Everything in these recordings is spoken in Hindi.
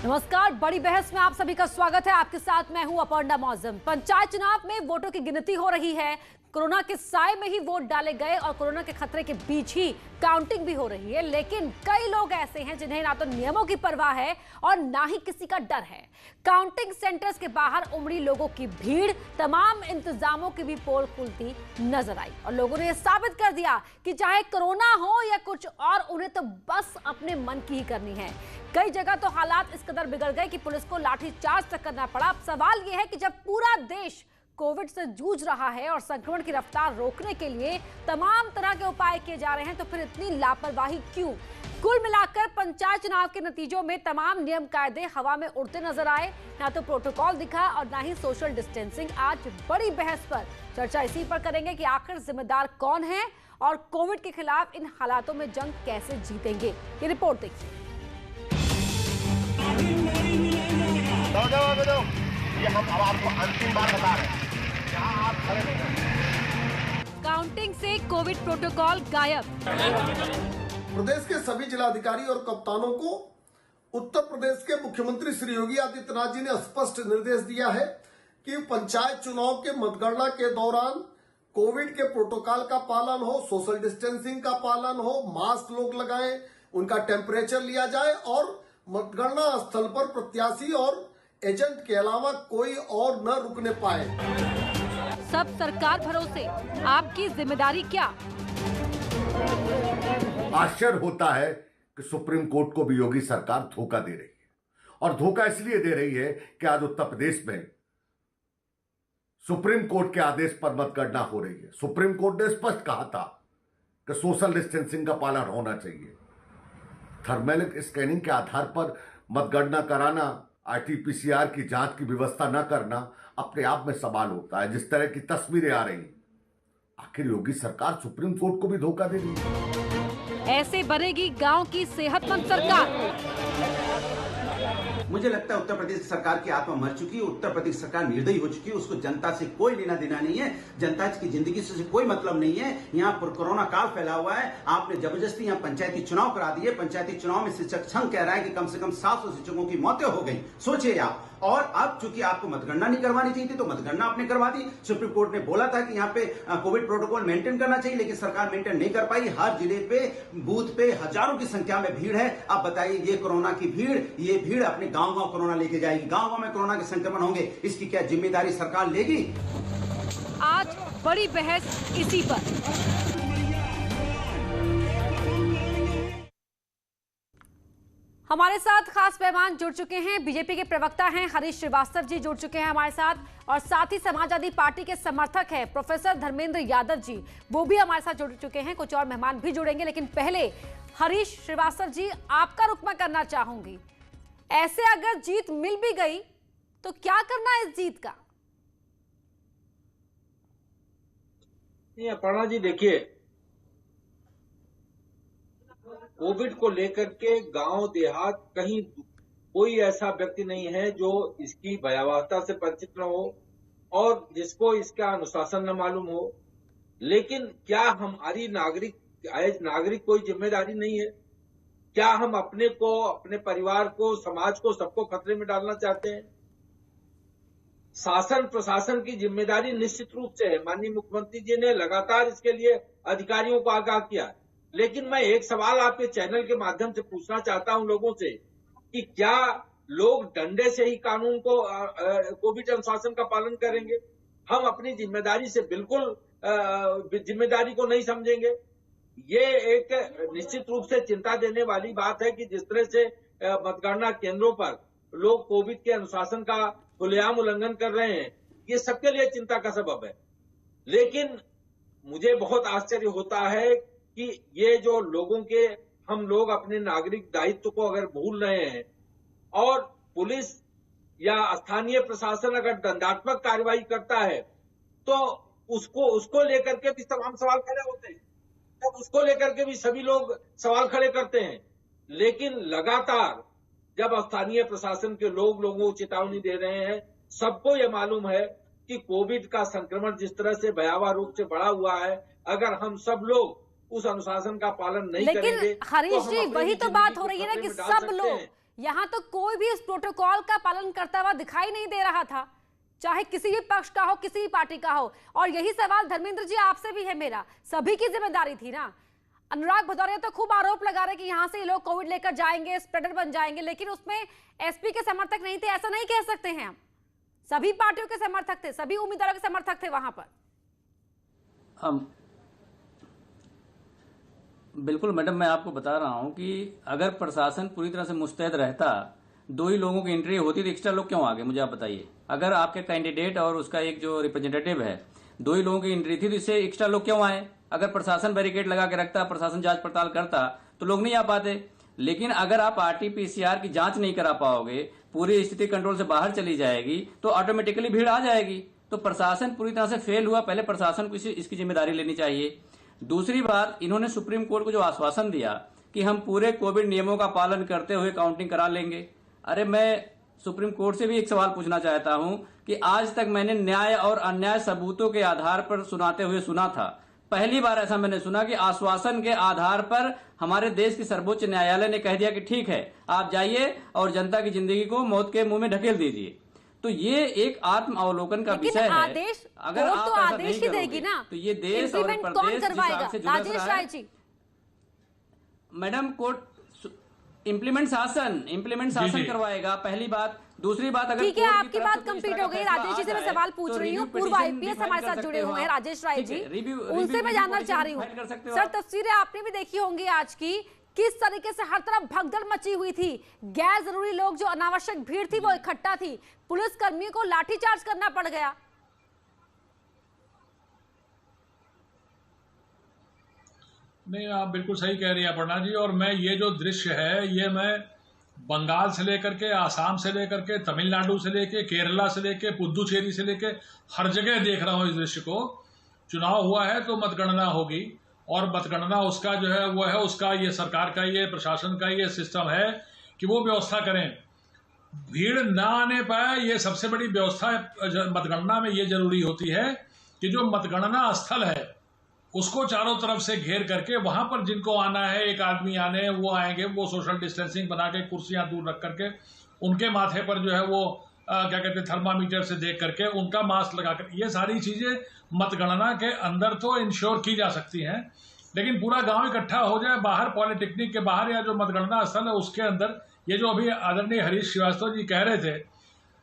नमस्कार, बड़ी बहस में आप सभी का स्वागत है। आपके साथ मैं हूं अपर्णा मौजम। पंचायत चुनाव में वोटों की गिनती हो रही है। कोरोना के साए में ही वोट डाले गए और कोरोना के खतरे के बीच ही काउंटिंग भी हो रही है। लेकिन कई लोग ऐसे हैं जिन्हें ना तो नियमों की परवाह है और ना ही किसी का डर है। काउंटिंग सेंटर्स के बाहर उमड़ी लोगों की भीड़ तमाम इंतजामों की भी पोल खुलती नजर आई और लोगों ने यह साबित कर दिया कि चाहे कोरोना हो या कुछ और, उन्हें तो बस अपने मन की ही करनी है। कई जगह तो हालात इस कदर बिगड़ गए कि पुलिस को लाठीचार्ज तक करना पड़ा। अब सवाल यह है कि जब पूरा देश कोविड से जूझ रहा है और संक्रमण की रफ्तार रोकने के लिए तमाम तरह के उपाय किए जा रहे हैं, तो फिर इतनी लापरवाही क्यों? कुल मिलाकर पंचायत चुनाव के नतीजों में तमाम नियम कायदे हवा में उड़ते नजर आए। ना तो प्रोटोकॉल दिखा और ना ही सोशल डिस्टेंसिंग। आज बड़ी बहस पर चर्चा इसी पर करेंगे कि आखिर जिम्मेदार कौन है और कोविड के खिलाफ इन हालातों में जंग कैसे जीतेंगे। ये रिपोर्ट देखिए। ये हम अब आपको अंतिम बार बता रहे हैं, यहाँ आप खड़े नहीं हैं। काउंटिंग से कोविड प्रोटोकॉल गायब। प्रदेश के सभी जिलाधिकारी और कप्तानों को उत्तर प्रदेश के मुख्यमंत्री श्री योगी आदित्यनाथ जी ने स्पष्ट निर्देश दिया है कि पंचायत चुनाव के मतगणना के दौरान कोविड के प्रोटोकॉल का पालन हो, सोशल डिस्टेंसिंग का पालन हो, मास्क लोग लगाएं, उनका टेम्परेचर लिया जाए और मतगणना स्थल पर प्रत्याशी और एजेंट के अलावा कोई और न रुकने पाए। सब सरकार भरोसे, आपकी जिम्मेदारी क्या? आश्चर्य होता है कि सुप्रीम कोर्ट को भी योगी सरकार धोखा दे रही है और धोखा इसलिए दे रही है कि आज उत्तर प्रदेश में सुप्रीम कोर्ट के आदेश पर मतगणना हो रही है। सुप्रीम कोर्ट ने स्पष्ट कहा था कि सोशल डिस्टेंसिंग का पालन होना चाहिए। थर्मल स्कैनिंग के आधार पर मतगणना कराना, आरटीपीसीआर की जांच की व्यवस्था न करना अपने आप में सवाल होता है। जिस तरह की तस्वीरें आ रही, आखिर योगी सरकार सुप्रीम कोर्ट को भी धोखा दे रही है। ऐसे बनेगी गांव की सेहतमंद सरकार। मुझे लगता है उत्तर प्रदेश सरकार की आत्मा मर चुकी है। उत्तर प्रदेश सरकार निर्दयी हो चुकी है। उसको जनता से कोई लेना देना नहीं है, जनता की जिंदगी से कोई मतलब नहीं है। यहाँ पर कोरोना काल फैला हुआ है। आपने जबरदस्ती यहाँ पंचायती चुनाव करा दिए। पंचायती चुनाव में शिक्षक संघ कह रहा है कि कम से कम 700 शिक्षकों की मौतें हो गई। सोचिए आप। और अब चूंकि आपको मतगणना नहीं करवानी चाहिए थी तो मतगणना आपने करवा दी। सुप्रीम कोर्ट ने बोला था कि यहाँ पे कोविड प्रोटोकॉल मेंटेन करना चाहिए, लेकिन सरकार मेंटेन नहीं कर पाई। हर जिले पे बूथ पे हजारों की संख्या में भीड़ है। अब बताइए, ये कोरोना की भीड़, ये भीड़ अपने गांव गांव कोरोना लेके जाएगी। गांव गांव में कोरोना के संक्रमण होंगे। इसकी क्या जिम्मेदारी सरकार लेगी? आज बड़ी बहस इसी पर। हमारे साथ खास मेहमान जुड़ चुके हैं। बीजेपी के प्रवक्ता हैं हरीश श्रीवास्तव जी जुड़ चुके हैं हमारे साथ, और साथ ही समाजवादी पार्टी के समर्थक हैं प्रोफेसर धर्मेंद्र यादव जी, वो भी हमारे साथ जुड़ चुके हैं। कुछ और मेहमान भी जुड़ेंगे, लेकिन पहले हरीश श्रीवास्तव जी, आपका रुख मैं करना चाहूंगी। ऐसे अगर जीत मिल भी गई तो क्या करना है इस जीत का? अपर्णा जी, देखिए, कोविड को लेकर के गांव देहात कहीं कोई ऐसा व्यक्ति नहीं है जो इसकी भयावहता से परिचित न हो और जिसको इसका अनुशासन न मालूम हो। लेकिन क्या हमारी नागरिक कोई जिम्मेदारी नहीं है? क्या हम अपने को, अपने परिवार को, समाज को, सबको खतरे में डालना चाहते हैं? शासन प्रशासन की जिम्मेदारी निश्चित रूप से है। माननीय मुख्यमंत्री जी ने लगातार इसके लिए अधिकारियों को आगाह किया। लेकिन मैं एक सवाल आपके चैनल के माध्यम से पूछना चाहता हूं लोगों से कि क्या लोग डंडे से ही कानून को, कोविड अनुशासन का पालन करेंगे? हम अपनी जिम्मेदारी से बिल्कुल जिम्मेदारी को नहीं समझेंगे। ये एक निश्चित रूप से चिंता देने वाली बात है कि जिस तरह से मतगणना केंद्रों पर लोग कोविड के अनुशासन का खुलेआम उल्लंघन कर रहे हैं, ये सबके लिए चिंता का सबब है। लेकिन मुझे बहुत आश्चर्य होता है कि ये जो हम लोग अपने नागरिक दायित्व को अगर भूल रहे हैं और पुलिस या स्थानीय प्रशासन अगर दंडात्मक कार्रवाई करता है तो उसको लेकर के भी तमाम सवाल खड़े होते हैं, तब उसको लेकर के भी सभी लोग सवाल खड़े करते हैं। लेकिन लगातार जब स्थानीय प्रशासन के लोगों को चेतावनी दे रहे हैं, सबको ये मालूम है कि कोविड का संक्रमण जिस तरह से भयावह रूप से बढ़ा हुआ है, अगर हम सब लोग उस अनुशासन का पालन नहीं करेंगे, लेकिन हरीश जी, वही तो बात हो रही है ना कि सब लोग, यहां तो कोई भी इस प्रोटोकॉल का पालन करता हुआ दिखाई नहीं दे रहा था, चाहे किसी भी पक्ष का हो, किसी भी पार्टी का हो। और यही सवाल धर्मेंद्र जी आपसे भी है मेरा, सभी की जिम्मेदारी थी ना। अनुराग भदौरिया तो खूब आरोप लगा रहे कि यहां से ये लोग कोविड लेकर जाएंगे, स्प्रेडर बन जाएंगे, लेकिन उसमें एसपी के समर्थक नहीं थे, ऐसा नहीं कह सकते हैं हम। सभी पार्टियों के समर्थक थे, सभी उम्मीदवारों के समर्थक थे वहां पर। बिल्कुल मैडम, मैं आपको बता रहा हूं कि अगर प्रशासन पूरी तरह से मुस्तैद रहता, 2 ही लोगों की एंट्री होती तो एक्स्ट्रा लोग क्यों आ गए, मुझे आप बताइए। अगर आपके कैंडिडेट और उसका एक जो रिप्रेजेंटेटिव है, 2 ही लोगों की एंट्री थी तो इससे एक्स्ट्रा लोग क्यों आए। अगर प्रशासन बैरिकेड लगा के रखता, प्रशासन जांच पड़ताल करता तो लोग नहीं आ पाते। लेकिन अगर आप RT-PCR की जांच नहीं करा पाओगे, पूरी स्थिति कंट्रोल से बाहर चली जाएगी तो ऑटोमेटिकली भीड़ आ जाएगी। तो प्रशासन पूरी तरह से फेल हुआ, पहले प्रशासन को इसकी जिम्मेदारी लेनी चाहिए। दूसरी बात, इन्होंने सुप्रीम कोर्ट को जो आश्वासन दिया कि हम पूरे कोविड नियमों का पालन करते हुए काउंटिंग करा लेंगे। अरे मैं सुप्रीम कोर्ट से भी एक सवाल पूछना चाहता हूं कि आज तक मैंने न्याय और अन्याय सबूतों के आधार पर सुनाते हुए सुना था, पहली बार ऐसा मैंने सुना कि आश्वासन के आधार पर हमारे देश की सर्वोच्च न्यायालय ने कह दिया कि ठीक है, आप जाइए और जनता की जिंदगी को मौत के मुंह में ढकेल दीजिए। तो ये एक आत्म अवलोकन का विषय है। अगर आप तो ऐसा आदेश नहीं ही देगी करोगे ना, तो ये देश और प्रदेश जिस हिसाब से झुलस रहा है। मैडम, कोर्ट इम्प्लीमेंट शासन करवाएगा, पहली बात। दूसरी बात, अगर ठीक है, आपकी बात कंप्लीट हो गई। राजेश जी से मैं सवाल पूछ रही हूँ, पूर्व IPS हमारे साथ जुड़े हुए हैं राजेश राय जी, उनसे मैं जानना चाह रही हूँ। सर, तस्वीरें आपने भी देखी होंगी आज की, किस तरीके से हर तरफ भगदड़ मची हुई थी। गैर जरूरी लोग, जो अनावश्यक भीड़ थी वो इकट्ठा थी, पुलिस कर्मियों को लाठीचार्ज करना पड़ गया। नहीं, आप बिल्कुल सही कह रही हैं अपर्णा जी। और मैं ये जो दृश्य है, ये मैं बंगाल से लेकर के, आसाम से लेकर के, तमिलनाडु से लेके, केरला से लेके, पुद्दुचेरी से लेके हर जगह देख रहा हूँ इस दृश्य को। चुनाव हुआ है तो मतगणना होगी, और मतगणना उसका जो है वो है, उसका ये सरकार का, ये प्रशासन का ये सिस्टम है कि वो व्यवस्था करें, भीड़ ना आने पाए। ये सबसे बड़ी व्यवस्था मतगणना में ये जरूरी होती है कि जो मतगणना स्थल है उसको चारों तरफ से घेर करके, वहां पर जिनको आना है, एक आदमी आने वो आएंगे, वो सोशल डिस्टेंसिंग बना के कुर्सियां दूर रख करके, उनके माथे पर जो है वो क्या कहते हैं, थर्मामीटर से देख करके, उनका मास्क लगाकर, ये सारी चीजें मतगणना के अंदर तो इंश्योर की जा सकती हैं। लेकिन पूरा गांव इकट्ठा हो जाए बाहर, पॉलिटेक्निक के बाहर, या जो मतगणना स्थल है उसके अंदर, ये जो अभी आदरणीय हरीश श्रीवास्तव जी कह रहे थे,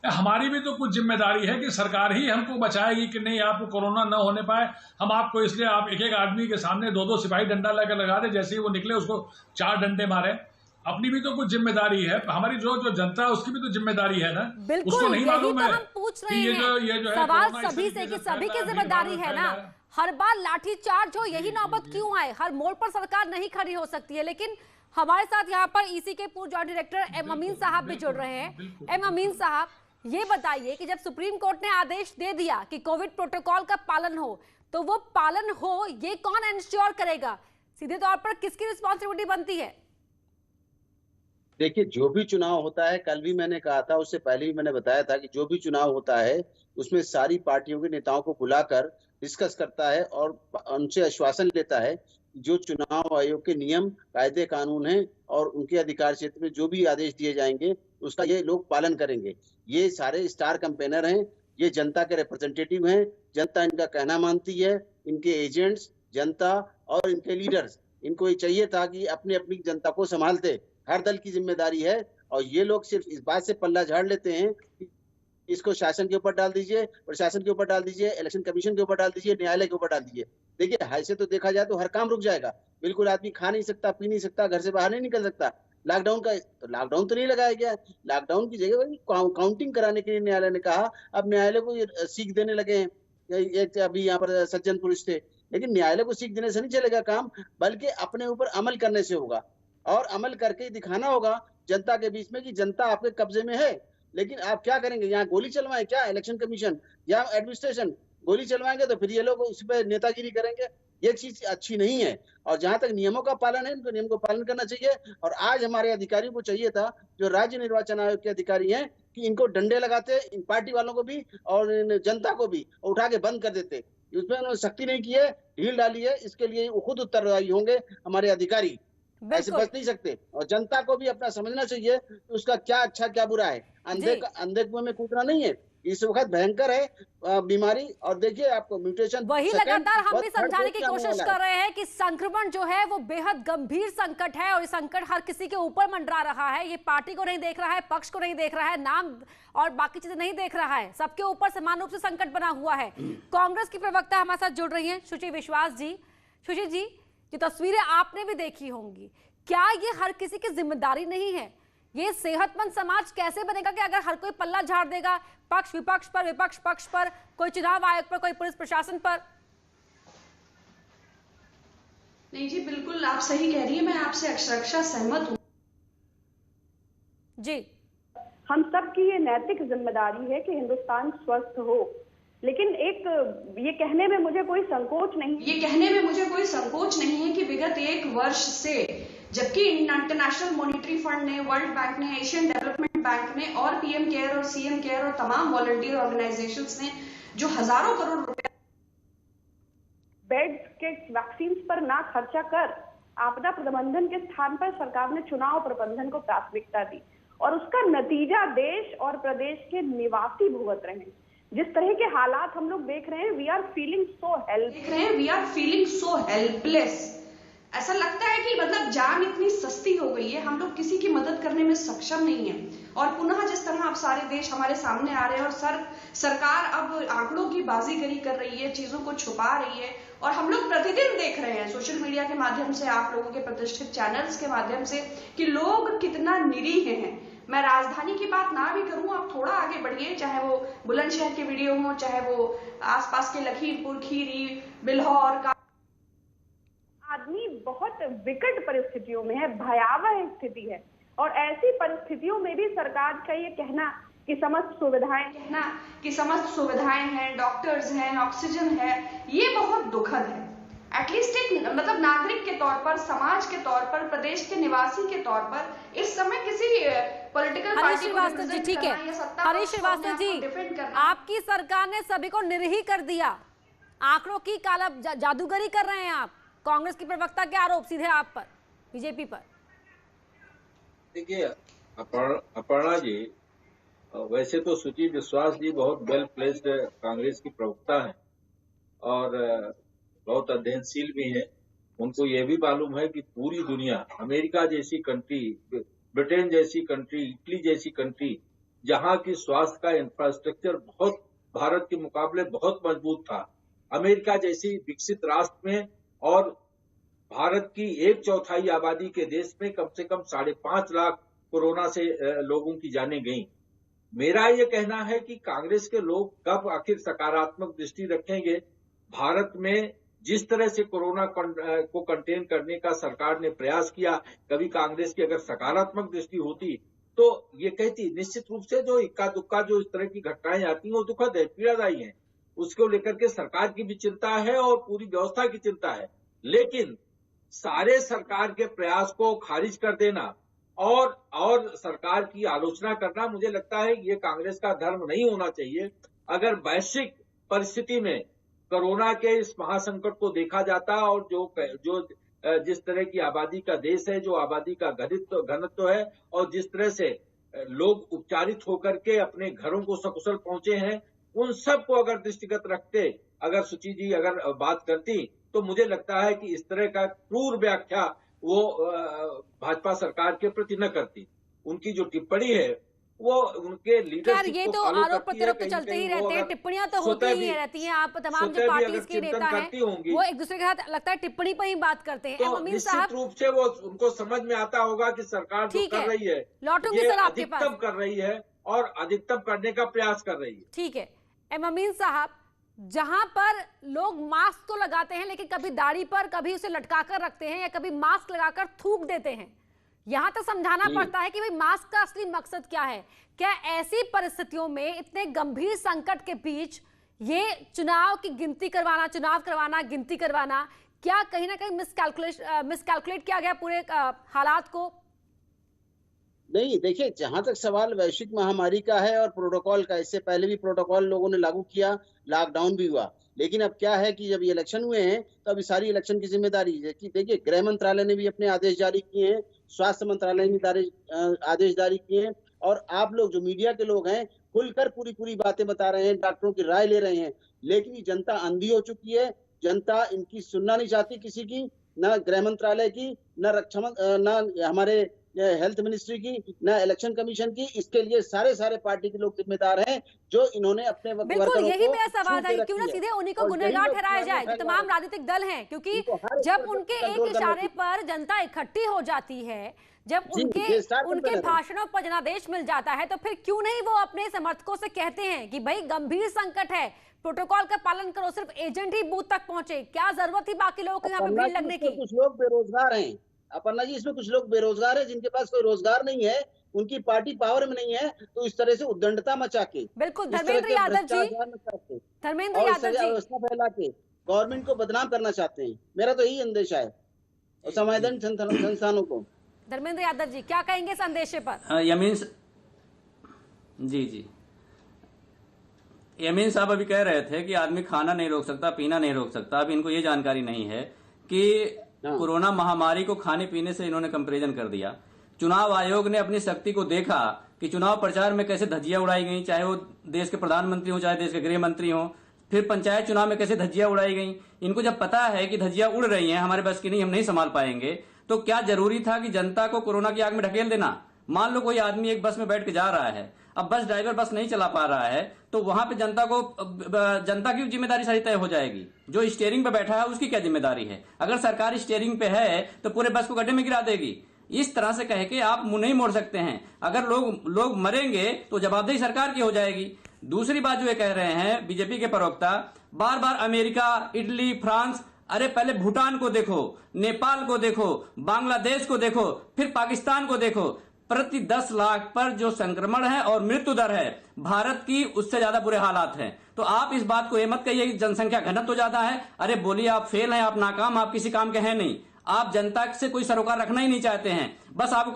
हमारी भी तो कुछ जिम्मेदारी है कि सरकार ही हमको बचाएगी कि नहीं, आपको कोरोना न होने पाए। हम आपको इसलिए आप एक एक आदमी के सामने 2-2 सिपाही डंडा लेकर लगा दे, जैसे ही वो निकले उसको 4 डंडे मारे। अपनी भी तो कुछ जिम्मेदारी है, हमारी जो जनता है उसकी भी तो जिम्मेदारी है ना। उसको नहीं मालूम है कि ये जो है सवाल सभी से, कि सभी की जिम्मेदारी है ना। हर बार लाठीचार्ज हो, यही नौबत क्यों आए? हर मोड़ पर सरकार नहीं खड़ी हो सकती है। लेकिन हमारे साथ यहाँ पर EC के पूर्व जॉइंट डायरेक्टर M अमीन साहब भी जुड़ रहे हैं। M अमीन साहब, ये बताइए कि जब सुप्रीम कोर्ट ने आदेश दे दिया कि कोविड प्रोटोकॉल का पालन हो, तो वो पालन हो ये कौन इंश्योर करेगा? सीधे तौर पर किसकी रिस्पॉन्सिबिलिटी बनती है? देखिए, जो भी चुनाव होता है, कल भी मैंने कहा था, उससे पहले भी मैंने बताया था कि जो भी चुनाव होता है उसमें सारी पार्टियों के नेताओं को बुलाकर डिस्कस करता है और उनसे आश्वासन लेता है जो चुनाव आयोग के नियम, कायदे, कानून हैं और उनके अधिकार क्षेत्र में जो भी आदेश दिए जाएंगे उसका ये लोग पालन करेंगे। ये सारे स्टार कैंपेनर हैं, ये जनता के रिप्रेजेंटेटिव हैं, जनता इनका कहना मानती है, इनके एजेंट्स, जनता और इनके लीडर्स, इनको ये चाहिए था कि अपने अपनी जनता को संभालते। हर दल की जिम्मेदारी है, और ये लोग सिर्फ इस बात से पल्ला झाड़ लेते हैं कि इसको शासन के ऊपर डाल दीजिए, प्रशासन के ऊपर डाल दीजिए, इलेक्शन कमीशन के ऊपर डाल दीजिए, न्यायालय के ऊपर डाल दीजिए। देखिए, ऐसे तो देखा जाए तो हर काम रुक जाएगा, बिल्कुल आदमी खा नहीं सकता, पी नहीं सकता, घर से बाहर नहीं निकल सकता। लॉकडाउन तो नहीं लगाया गया, लॉकडाउन की जगह काउंटिंग कराने के लिए न्यायालय ने कहा। अब न्यायालय को सीख देने लगे हैं। एक अभी यहाँ पर सज्जन पुरुष थे, लेकिन न्यायालय को सीख देने से नहीं चलेगा काम, बल्कि अपने ऊपर अमल करने से होगा, और अमल करके दिखाना होगा जनता के बीच में कि जनता आपके कब्जे में है। लेकिन आप क्या करेंगे? यहाँ गोली चलवाएं क्या इलेक्शन कमीशन या एडमिनिस्ट्रेशन? गोली चलवाएंगे तो फिर ये लोग उस पर नेतागिरी करेंगे, ये चीज अच्छी नहीं है। और जहां तक नियमों का पालन है, इनको नियम को पालन करना चाहिए। और आज हमारे अधिकारियों को चाहिए था, जो राज्य निर्वाचन आयोग के अधिकारी हैं, कि इनको डंडे लगाते, इन पार्टी वालों को भी और इन जनता को भी उठा के बंद कर देते। उसमें उन्होंने सख्ती नहीं की है, ढील डाली है। इसके लिए खुद उत्तरदायी होंगे हमारे अधिकारी। ऐसे बच नहीं सकते। और जनता को भी अपना समझना चाहिए कि उसका क्या अच्छा क्या बुरा है। अंधे कुएं में कूदना नहीं है। इस वक्त भयंकर है बीमारी, और देखिए आपको म्यूटेशन वही लगातार हम भी समझाने की कोशिश कर रहे हैं कि संक्रमण जो है वो बेहद गंभीर संकट है और ये संकट हर किसी के ऊपर मंडरा रहा है। ये पार्टी को नहीं देख रहा है, पक्ष को नहीं देख रहा है, नाम और बाकी चीजें नहीं देख रहा है, सबके ऊपर समान रूप से संकट बना हुआ है। कांग्रेस की प्रवक्ता हमारे साथ जुड़ रही हैं, शुचि विश्वास जी। शुचि जी, ये तस्वीरें आपने भी देखी होंगी, क्या ये हर किसी की जिम्मेदारी नहीं है? ये सेहतमंद समाज कैसे बनेगा कि अगर हर कोई पल्ला झाड़ देगा, पक्ष विपक्ष पर, विपक्ष पक्ष पर, कोई चुनाव आयोग पर, कोई पुलिस प्रशासन पर? नहीं जी, बिल्कुल आप सही कह रही है, मैं आपसे अक्षरशः सहमत हूँ जी। हम सब की ये नैतिक जिम्मेदारी है कि हिंदुस्तान स्वस्थ हो, लेकिन ये कहने में मुझे कोई संकोच नहीं है कि विगत 1 वर्ष से, जबकि इंटरनेशनल मॉनिटरी फंड ने, वर्ल्ड बैंक ने, एशियन डेवलपमेंट बैंक ने और पीएम केयर और सीएम केयर और तमाम वॉलंटियर ऑर्गेनाइजेशंस ने जो हजारों करोड़ रुपए बेड्स के वैक्सीन पर ना खर्चा कर आपदा प्रबंधन के स्थान पर सरकार ने चुनाव प्रबंधन को प्राथमिकता दी, और उसका नतीजा देश और प्रदेश के निवासी भुगत रहे हैं। जिस तरह के हालात हम लोग देख रहे हैं, we are feeling so helpless. ऐसा लगता है कि मतलब जान इतनी सस्ती हो गई है, हम लोग किसी की मदद करने में सक्षम नहीं है। और पुनः जिस तरह अब सारे देश हमारे सामने आ रहे हैं और सरकार अब आंकड़ों की बाजीगरी कर रही है, चीजों को छुपा रही है, और हम लोग प्रतिदिन देख रहे हैं सोशल मीडिया के माध्यम से, आप लोगों के प्रतिष्ठित चैनल्स के माध्यम से, कि लोग कितना निरीह हैं। मैं राजधानी की बात ना भी करूं, आप थोड़ा आगे बढ़िए, चाहे वो बुलंदशहर के वीडियो हो, चाहे वो आसपास के लखीमपुर खीरी, बिल्हौर का, आदमी बहुत विकट परिस्थितियों में है, भयावह स्थिति है, और ऐसी परिस्थितियों में भी सरकार का ये कहना कि समस्त सुविधाएं हैं, डॉक्टर्स हैं, ऑक्सीजन है, ये बहुत दुखद है। एटलीस्ट एक मतलब नागरिक के तौर पर, समाज के तौर पर, प्रदेश के निवासी के तौर पर इस समय किसी पॉलिटिकल पार्टी को जी, ठीक है हरीश श्रीवास्तव जी, आपकी सरकार ने सभी को निरीह कर दिया, आंकड़ों की काला जादूगरी कर रहे हैं आप। कांग्रेस की प्रवक्ता के आरोप सीधे आप पर, बीजेपी पर। देखिए अपर्णा जी, वैसे तो शुचि विश्वास जी बहुत वेल प्लेस्ड कांग्रेस की प्रवक्ता हैं और बहुत अध्ययनशील भी हैं। उनको ये भी मालूम है कि पूरी दुनिया, अमेरिका जैसी कंट्री, ब्रिटेन जैसी कंट्री, इटली जैसी कंट्री, जहां की स्वास्थ्य का इंफ्रास्ट्रक्चर बहुत भारत के मुकाबले बहुत मजबूत था, अमेरिका जैसी विकसित राष्ट्र में और भारत की 1/4 आबादी के देश में कम से कम 5.5 लाख कोरोना से लोगों की जानें गईं। मेरा ये कहना है कि कांग्रेस के लोग कब आखिर सकारात्मक दृष्टि रखेंगे। भारत में जिस तरह से कोरोना को कंटेन करने का सरकार ने प्रयास किया, कभी कांग्रेस की अगर सकारात्मक दृष्टि होती तो ये कहती, निश्चित रूप से जो इक्का दुक्का जो इस तरह की घटनाएं आती हैं वो दुखद है, पीड़ादायी है, उसको लेकर के सरकार की भी चिंता है और पूरी व्यवस्था की चिंता है। लेकिन सारे सरकार के प्रयास को खारिज कर देना और सरकार की आलोचना करना, मुझे लगता है ये कांग्रेस का धर्म नहीं होना चाहिए। अगर वैश्विक परिस्थिति में कोरोना के इस महासंकट को देखा जाता और जो जिस तरह की आबादी का देश है, जो आबादी का घनत्व है और जिस तरह से लोग उपचारित होकर के अपने घरों को सकुशल पहुंचे हैं, उन सब को अगर दृष्टिगत रखते अगर शुचि जी अगर बात करती तो मुझे लगता है कि इस तरह का क्रूर व्याख्या वो भाजपा सरकार के प्रति न करती। उनकी जो टिप्पणी है वो उनके लीडरशिप ये तो आरोप प्रत्यारोप तो चलते ही रहते हैं, टिप्पणियां तो होती ही रहती हैं। आप तमाम जो पार्टीज के नेता हैं वो एक दूसरे के साथ लगता है टिप्पणी पर ही बात करते हैं। तो निश्चित रूप से वो उनको समझ में आता होगा कि सरकार जो कर रही है लौटूंगी सर आपके पास, अधिकतम कर रही है और अधिकतम करने का प्रयास कर रही है। ठीक है अमीन साहब, जहां पर लोग मास्क तो लगाते हैं लेकिन कभी दाढ़ी पर, कभी उसे लटका कर रखते हैं या कभी मास्क लगाकर थूक देते हैं, यहां तक समझाना पड़ता है कि भाई मास्क का असली मकसद क्या है। क्या ऐसी परिस्थितियों में, इतने गंभीर संकट के बीच ये चुनाव की गिनती करवाना, चुनाव करवाना, गिनती करवाना, क्या कहीं ना कहीं मिसकैलकुलेट किया गया पूरे हालात को? नहीं, देखिए जहां तक सवाल वैश्विक महामारी का है और प्रोटोकॉल का, इससे पहले भी प्रोटोकॉल लोगों ने लागू किया, लॉकडाउन भी हुआ, लेकिन अब क्या है कि जब ये इलेक्शन हुए हैं तो अभी सारी इलेक्शन की जिम्मेदारी है कि देखिए, गृह मंत्रालय ने भी अपने आदेश जारी किए हैं, स्वास्थ्य मंत्रालय ने आदेश जारी किए हैं, और आप लोग जो मीडिया के लोग हैं खुलकर पूरी बातें बता रहे हैं, डॉक्टरों की राय ले रहे हैं, लेकिन ये जनता अंधी हो चुकी है। जनता इनकी सुनना नहीं चाहती किसी की, ना गृह मंत्रालय की, ना हमारे हेल्थ मिनिस्ट्री की, ना इलेक्शन कमीशन की। इसके लिए सारे पार्टी के लोग जिम्मेदार हैं, जो इन्होंने अपने बिल्कुल यही मेरा सवाल था, क्यों ना सीधे उन्हीं को गुनहगार ठहराया जाए जो तमाम राजनीतिक दल हैं, क्योंकि जब उनके एक इशारे पर जनता इकट्ठी हो जाती है, जब उनके भाषणों पर जनादेश मिल जाता है, तो फिर क्यों नहीं वो अपने समर्थकों से कहते हैं कि भाई गंभीर संकट है, प्रोटोकॉल का पालन करो, सिर्फ एजेंट ही बूथ तक पहुंचे, क्या जरूरत थी बाकी लोगों को यहाँ पे भीड़ लगने की। कुछ लोग बेरोजगार हैं अपर्णा जी, इसमें कुछ लोग बेरोजगार है, जिनके पास कोई रोजगार नहीं है, उनकी पार्टी पावर में नहीं है, तो इस तरह से उद्दंडता मचा के, बिल्कुल धर्मेंद्र यादव जी व्यवस्था फैला के गवर्नमेंट को बदनाम करना चाहते हैं। मेरा तो यही अंदेशा है और संवैधानिक संस्थानों को। धर्मेंद्र यादव जी क्या कहेंगे संदेश पर? यमीन साहब अभी कह रहे थे कि आदमी खाना नहीं रोक सकता, पीना नहीं रोक सकता। अब इनको ये जानकारी नहीं है कि कोरोना महामारी को खाने पीने से इन्होंने कंपैरिजन कर दिया। चुनाव आयोग ने अपनी शक्ति को देखा कि चुनाव प्रचार में कैसे धज्जियां उड़ाई गई, चाहे वो देश के प्रधानमंत्री हो, चाहे देश के गृह मंत्री हो, फिर पंचायत चुनाव में कैसे धज्जियां उड़ाई गई। इनको जब पता है कि धज्जियां उड़ रही हैं, हमारे बस की नहीं, हम नहीं संभाल पाएंगे, तो क्या जरूरी था कि जनता को कोरोना की आग में ढकेल देना? मान लो कोई आदमी एक बस में बैठ के जा रहा है, अब बस ड्राइवर बस नहीं चला पा रहा है, तो वहां पे जनता की जिम्मेदारी सारी तय हो जाएगी। जो स्टीयरिंग पे बैठा है उसकी क्या जिम्मेदारी है? अगर सरकार स्टीयरिंग पे है तो पूरे बस को गड्ढे में गिरा देगी। इस तरह से कह के आप मुंह नहीं मोड़ सकते हैं। अगर लोग मरेंगे तो जवाबदेही सरकार की हो जाएगी। दूसरी बात जो ये कह रहे हैं बीजेपी के प्रवक्ता, बार बार अमेरिका, इटली, फ्रांस, अरे पहले भूटान को देखो, नेपाल को देखो, बांग्लादेश को देखो, फिर पाकिस्तान को देखो। प्रति 10 लाख पर जो संक्रमण है और मृत्यु दर है भारत की, उससे ज्यादा बुरे हालात हैं। तो आप इस बात को ये मत कहिए कि जनसंख्या घनत्व ज्यादा है। अरे बोलिए, आप फेल हैं, आप नाकाम, आप किसी काम के हैं नहीं। आप जनता से कोई सरोकार रखना ही नहीं चाहते हैं। बस आपको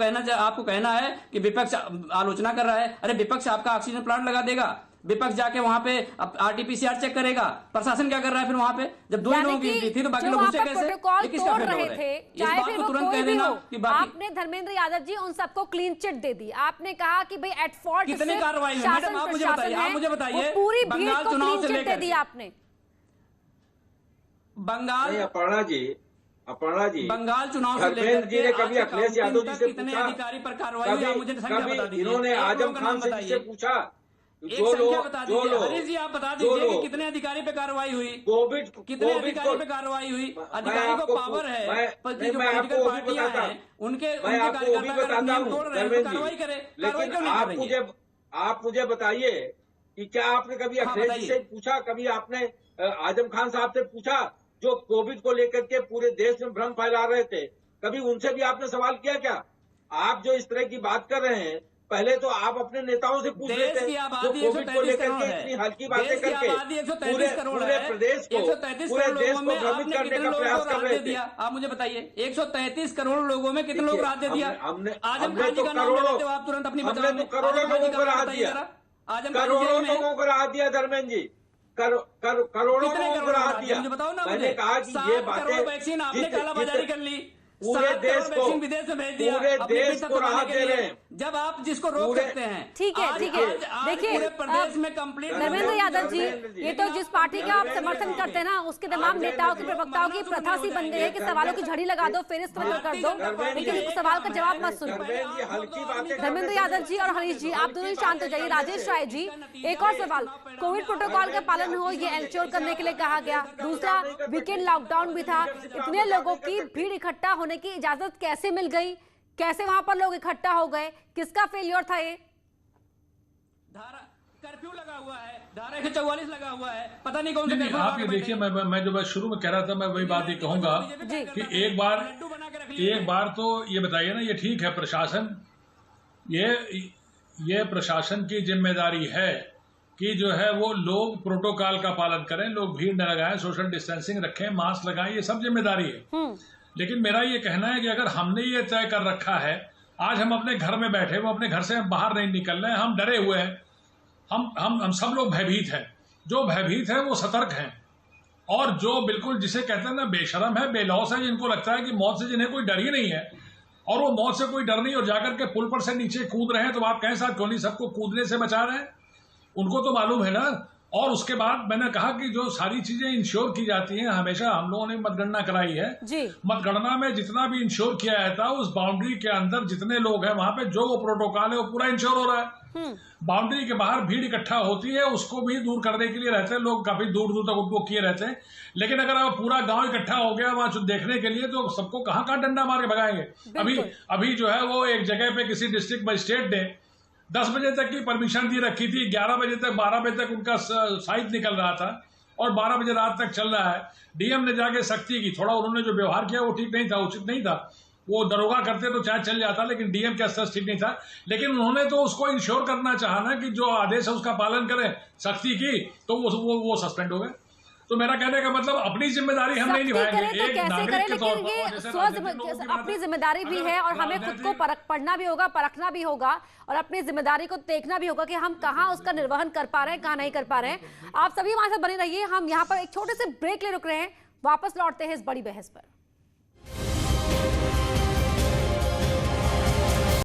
कहना है कि विपक्ष आलोचना कर रहा है। अरे विपक्ष आपका ऑक्सीजन प्लांट लगा देगा, विपक्ष जाके वहां पे आरटीपीसीआर चेक करेगा। प्रशासन क्या कर रहा है फिर वहां पे? जब 2 लोगों की थी तो बाकी लोग घुसे कैसे? तोड़ रहे थे, चाहे फिर वो कोई भी हो। आपने धर्मेंद्र यादव जी उन सबको क्लीन चिट दे दी। आपने कहा कि भाई एट फॉल्ट कितने कार्रवाई हुई? मैडम आप मुझे बताइए, पूरी भीड़ को क्लीन चिट दे दी आपने। अपर्णा जी बंगाल चुनाव से धर्मेंद्र जी ने कभी अखिलेश यादव जी से कितने पूछा? अधिकारी पर कार्रवाई हुई? आप मुझे संख्या बता दीजिए। इन्होंने आजम खान से पूछा? एक संख्या बता दीजिए। हरीश जी आप बता दीजिए कि कितने अधिकारी पे कार्रवाई हुई, कितने अधिकारी पे कार्रवाई हुई। अधिकारी को पावर है, जो पॉलिटिकल पार्टियां हैं उनके कार्यकर्ता नियम तोड़ रहे हैं, कार्रवाई करे। कार्रवाई क्यों नहीं कर रही है? आप मुझे बताइए कि क्या आपने कभी अखिलेश जी से पूछा, कभी आपने आजम खान साहब से पूछा जो कोविड को लेकर के पूरे देश में भ्रम फैला रहे थे? कभी उनसे भी आपने सवाल किया क्या? आप जो इस तरह की बात कर रहे हैं, पहले तो आप अपने नेताओं से पूछ लेते हैं जो कोविड को लेकर के इतनी हल्की बातें करके पूरे प्रदेश को भ्रमित करने का प्रयास कर रहे थे। आप मुझे बताइए 133 करोड़ लोगों में कितने लोग राहत दे दिया? आजम खान जी का नाम लेते हो आप तुरंत अपनी हमने तो करोड़ों लोगों को राहत दिया, करोड़ों लोगों को राहत दिया धर्मेंद्र जी, करोड़ों लोगों को राहत दिया। मैंने कहा कि ये बातें वैक्सीन आपने कालाबाजारी कर ली, पूरे देश को विदेश में भेज दिया, पूरे देश को राहत दे रहे हैं। जब आप जिसको रोक सकते हैं। ठीक है देखिए पूरे प्रदेश में कंप्लीट। धर्मेंद्र यादव जी, ये तो जिस पार्टी का आप समर्थन करते हैं ना, उसके तमाम नेताओं के प्रवक्ताओं की प्रथा सी बन गई है कि सवालों की झड़ी लगा दो, फिर इस्तेमाल कर दो, लेकिन सवाल का जवाब मत सुनो। धर्मेंद्र यादव जी और हरीश जी, आप दोनों ही शांत हो जाइए। राजेश राय जी, एक और सवाल, कोविड प्रोटोकॉल का पालन हो ये एंश्योर करने के लिए कहा गया। दूसरा, वीकेंड लॉकडाउन भी था, इतने लोगों की भीड़ इकट्ठा होने की इजाजत कैसे मिल गई? कैसे वहां पर लोग इकट्ठा हो गए? किसका फेलियर था ये? कर्फ्यू लगा हुआ है, धारा 144 लगा हुआ है, पता नहीं कौन से। आप ये देखिए, मैं जो शुरू में कह रहा था, मैं वही बात ये कहूंगा कि एक बार तो ये बताइए ना, ये ठीक है प्रशासन, ये प्रशासन की जिम्मेदारी है कि जो है वो लोग प्रोटोकॉल का पालन करें, लोग भीड़ न लगाएं, सोशल डिस्टेंसिंग रखें, मास्क लगाएं, ये सब जिम्मेदारी है। लेकिन मेरा ये कहना है कि अगर हमने ये तय कर रखा है, आज हम अपने घर में बैठे, वो अपने घर से हम बाहर नहीं निकल रहे हैं, हम डरे हुए हैं, हम सब लोग भयभीत हैं। जो भयभीत हैं वो सतर्क हैं, और जो बिल्कुल जिसे कहते हैं ना बेशरम है, बेलौस है, जिनको लगता है कि मौत से जिन्हें कोई डर ही नहीं है और वो मौत से कोई डर नहीं और जाकर के पुल पर से नीचे कूद रहे हैं, तो आप कहें साहब क्यों नहीं सबको कूदने से बचा रहे हैं? उनको तो मालूम है ना। और उसके बाद मैंने कहा कि जो सारी चीजें इंश्योर की जाती हैं, हमेशा हम लोगों ने मतगणना कराई है जी। मतगणना में जितना भी इंश्योर किया जाता है उस बाउंड्री के अंदर जितने लोग हैं वहां पे जो वो प्रोटोकॉल है वो पूरा इंश्योर हो रहा है। बाउंड्री के बाहर भीड़ इकट्ठा होती है, उसको भी दूर करने के लिए रहते हैं लोग, काफी दूर दूर तक उनको किए रहते हैं। लेकिन अगर आप पूरा गांव इकट्ठा हो गया वहां देखने के लिए तो सबको कहाँ डंडा मार के भगाएंगे। अभी जो है वो एक जगह पे किसी डिस्ट्रिक्ट मजिस्ट्रेट ने 10 बजे तक की परमिशन दी रखी थी, 11 बजे तक 12 बजे तक उनका साइज निकल रहा था और 12 बजे रात तक चल रहा है। डीएम ने जाके सख्ती की, थोड़ा उन्होंने जो व्यवहार किया वो ठीक नहीं था, उचित नहीं था। वो दरोगा करते तो चाहे चल जाता, लेकिन डीएम का स्तर ठीक नहीं था। लेकिन उन्होंने तो उसको इंश्योर करना चाहा ना कि जो आदेश है उसका पालन करें, सख्ती की, तो वो सस्पेंड हो गए। तो मेरा कहने का मतलब अपनी जिम्मेदारी हम नहीं निभाएंगे, तो कैसे करें, लेकिन ये अपनी जिम्मेदारी भी है और हमें खुद को पढ़ना भी होगा, परखना भी होगा और अपनी जिम्मेदारी को देखना भी होगा कि हम कहाँ उसका निर्वहन कर पा रहे हैं, कहाँ नहीं कर पा रहे हैं। आप सभी हमारे साथ बने रहिए, हम यहाँ पर एक छोटे से ब्रेक ले रुक रहे हैं, वापस लौटते हैं इस बड़ी बहस पर।